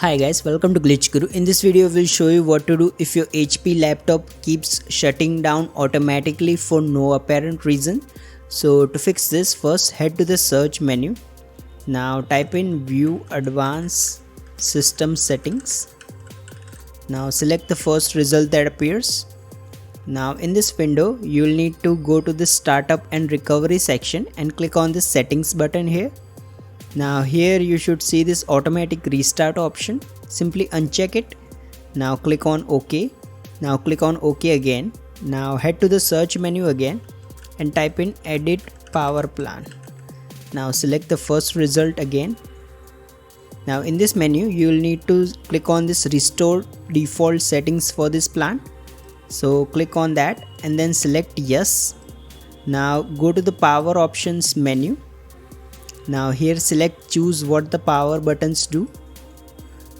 Hi guys, welcome to Glitch Guru. In this video, we'll show you what to do if your HP laptop keeps shutting down automatically for no apparent reason. So to fix this, first head to the search menu. Now type in View Advanced System Settings. Now select the first result that appears. Now in this window, you will need to go to the Startup and Recovery section and click on the Settings button here. Now here you should see this automatic restart option. Simply uncheck it. Now click on OK. Now click on OK again. Now head to the search menu again and type in Edit Power Plan. Now select the first result again. Now in this menu you will need to click on this Restore Default Settings for this plan. So click on that and then select Yes. Now go to the Power Options menu. Now here select choose what the power buttons do.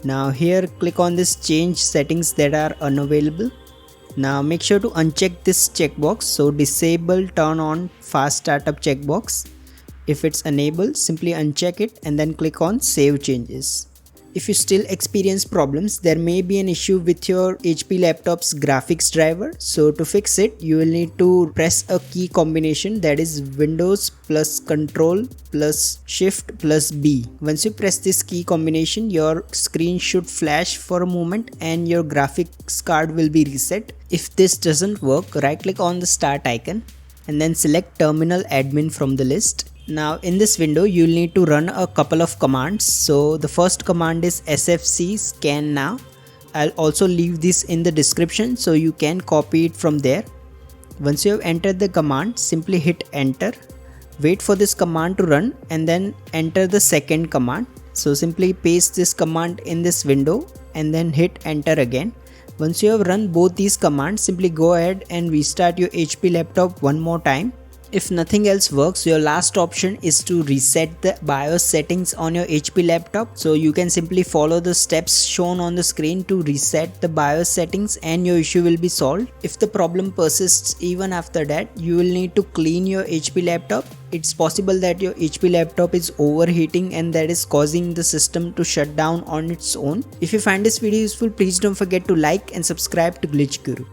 Now here click on this change settings that are unavailable. Now make sure to uncheck this checkbox, so disable turn on fast startup checkbox. If it's enabled, simply uncheck it and then click on save changes. If you still experience problems, there may be an issue with your HP laptop's graphics driver. So to fix it, you will need to press a key combination, that is Windows plus Control plus Shift plus B. Once you press this key combination, your screen should flash for a moment and your graphics card will be reset. If this doesn't work, right click on the start icon and then select Terminal Admin from the list. Now in this window you'll need to run a couple of commands. So the first command is sfc scannow. I'll also leave this in the description so you can copy it from there. Once you have entered the command, simply hit enter. Wait for this command to run and then enter the second command. So simply paste this command in this window and then hit enter again. Once you have run both these commands, simply go ahead and restart your HP laptop one more time. If nothing else works, your last option is to reset the BIOS settings on your HP laptop. So you can simply follow the steps shown on the screen to reset the BIOS settings and your issue will be solved. If the problem persists even after that, you will need to clean your HP laptop. It's possible that your HP laptop is overheating and that is causing the system to shut down on its own. If you find this video useful, please don't forget to like and subscribe to Glitch Guru.